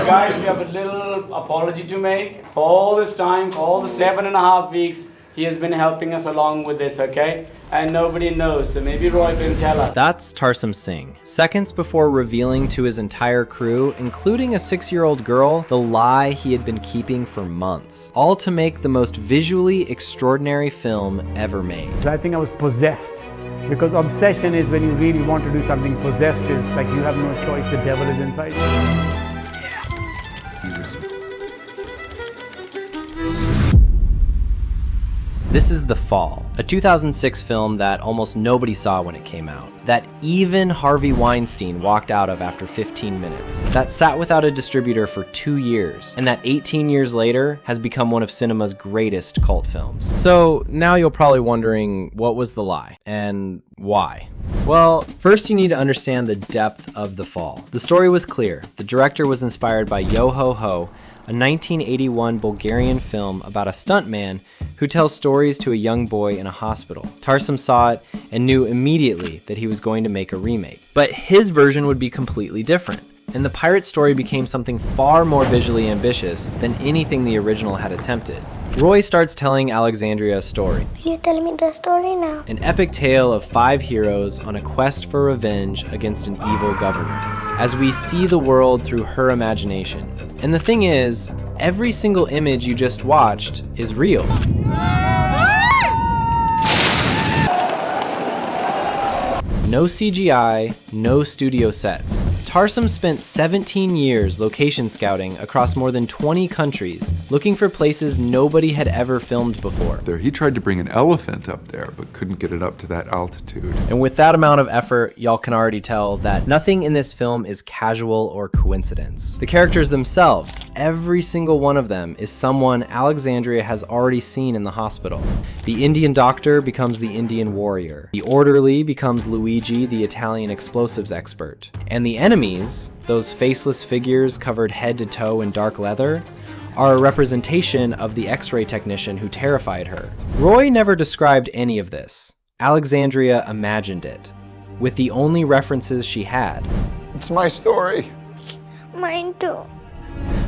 guys, we have a little apology to make. For all this time, for all the 7.5 weeks, he has been helping us along with this, okay? And nobody knows, so maybe Roy can tell us. That's Tarsum Singh, seconds before revealing to his entire crew, including a 6-year-old girl, the lie he had been keeping for months. All to make the most visually extraordinary film ever made. I think I was possessed. Because obsession is when you really want to do something. Possessed is like you have no choice, the devil is inside you. This is The Fall, a 2006 film that almost nobody saw when it came out, that even Harvey Weinstein walked out of after 15 minutes, that sat without a distributor for 2 years, and that 18 years later has become one of cinema's greatest cult films. So now you're probably wondering, what was the lie, and why? Well, first you need to understand the depth of The Fall. The story was clear. The director was inspired by Yo Ho Ho, a 1981 Bulgarian film about a stuntman who tells stories to a young boy in a hospital. Tarsum saw it and knew immediately that he was going to make a remake. But his version would be completely different, and the pirate story became something far more visually ambitious than anything the original had attempted. Roy starts telling Alexandria a story. Will you tell me the story now? An epic tale of 5 heroes on a quest for revenge against an evil governor, as we see the world through her imagination. And the thing is, every single image you just watched is real. No CGI, no studio sets. Tarsum spent 17 years location scouting across more than 20 countries, looking for places nobody had ever filmed before. He tried to bring an elephant up there, but couldn't get it up to that altitude. And with that amount of effort, y'all can already tell that nothing in this film is casual or coincidence. The characters themselves, every single one of them, is someone Alexandria has already seen in the hospital. The Indian doctor becomes the Indian warrior. The orderly becomes Luigi, the Italian explosives expert. And the enemies, those faceless figures covered head to toe in dark leather, are a representation of the X-ray technician who terrified her. Roy never described any of this. Alexandria imagined it, with the only references she had. It's my story. Mine too.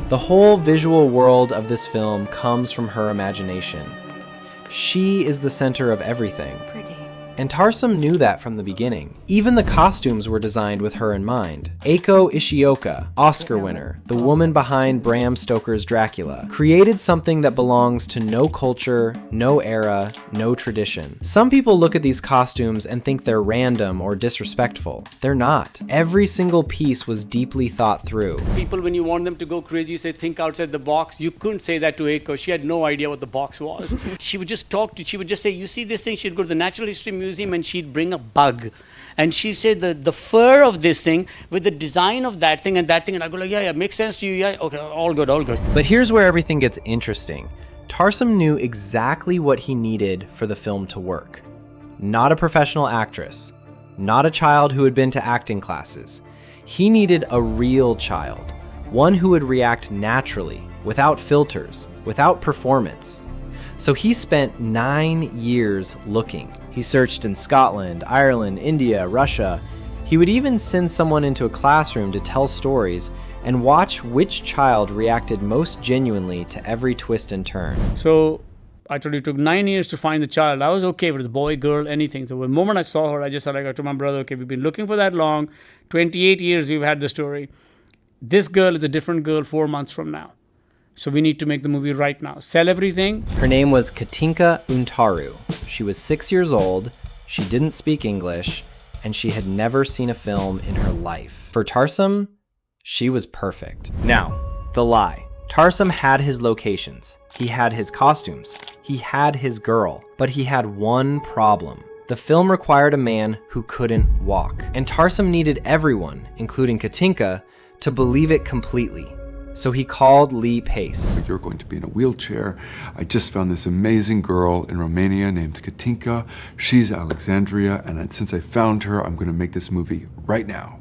The whole visual world of this film comes from her imagination. She is the center of everything. And Tarsum knew that from the beginning. Even the costumes were designed with her in mind. Eiko Ishioka, Oscar winner, the woman behind Bram Stoker's Dracula, created something that belongs to no culture, no era, no tradition. Some people look at these costumes and think they're random or disrespectful. They're not. Every single piece was deeply thought through. People, when you want them to go crazy, you say, think outside the box. You couldn't say that to Eiko. She had no idea what the box was. She would just she would just say, you see this thing? She'd go to the Natural History Museum and she'd bring a bug. And she said the fur of this thing with the design of that thing. And I go like, yeah, makes sense to you. Yeah, okay, all good. But here's where everything gets interesting. Tarsum knew exactly what he needed for the film to work. Not a professional actress, not a child who had been to acting classes. He needed a real child, one who would react naturally, without filters, without performance. So he spent 9 years looking. He searched in Scotland, Ireland, India, Russia. He would even send someone into a classroom to tell stories and watch which child reacted most genuinely to every twist and turn. So I told you it took 9 years to find the child. I was okay with it, boy, girl, anything. So the moment I saw her, I just said, I got to my brother, okay, we've been looking for that long. 28 years we've had the story. This girl is a different girl 4 months from now. So we need to make the movie right now. Sell everything. Her name was Katinka Untaru. She was 6 years old, she didn't speak English, and she had never seen a film in her life. For Tarsum, she was perfect. Now, the lie. Tarsum had his locations, he had his costumes, he had his girl, but he had one problem. The film required a man who couldn't walk, and Tarsum needed everyone, including Katinka, to believe it completely. So he called Lee Pace. You're going to be in a wheelchair. I just found this amazing girl in Romania named Katinka. She's Alexandria, and since I found her, I'm going to make this movie right now.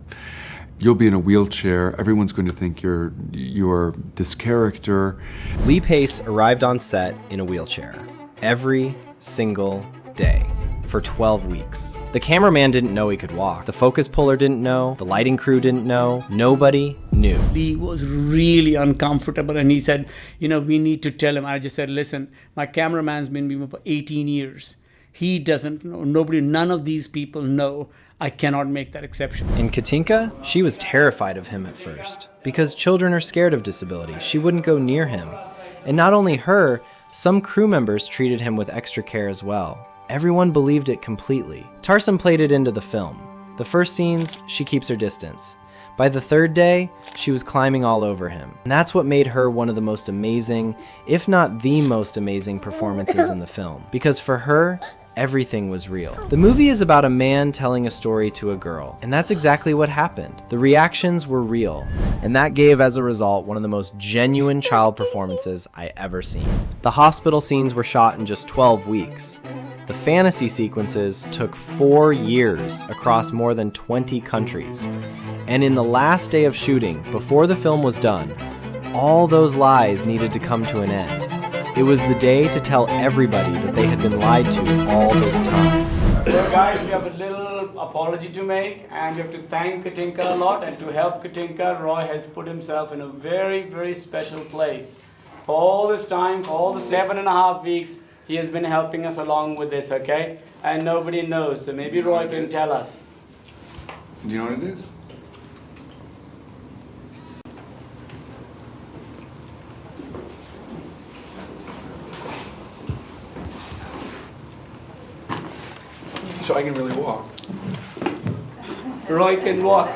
You'll be in a wheelchair. Everyone's going to think you're this character. Lee Pace arrived on set in a wheelchair every single day. for 12 weeks. The cameraman didn't know he could walk. The focus puller didn't know. The lighting crew didn't know. Nobody knew. He was really uncomfortable and he said, you know, we need to tell him. I just said, listen, my cameraman's been with me for 18 years. He doesn't know. None of these people know. I cannot make that exception. And Katinka, she was terrified of him at first. Because children are scared of disability, she wouldn't go near him. And not only her, some crew members treated him with extra care as well. Everyone believed it completely. Tarsem played it into the film. The first scenes, she keeps her distance. By the third day, she was climbing all over him. And that's what made her one of the most amazing, if not the most amazing performances in the film. Because for her, everything was real. The movie is about a man telling a story to a girl, and that's exactly what happened. The reactions were real, and that gave as a result one of the most genuine child performances I ever seen. The hospital scenes were shot in just 12 weeks. The fantasy sequences took 4 years across more than 20 countries. And in the last day of shooting, before the film was done, all those lies needed to come to an end. It was the day to tell everybody that they had been lied to all this time. So guys, we have a little apology to make and we have to thank Katinka a lot, and to help Katinka, Roy has put himself in a very, very special place. For all this time, for all the 7.5 weeks, he has been helping us along with this, okay? And nobody knows, so maybe Roy can tell us. Do you know what it is? So I can really walk. Roy can walk.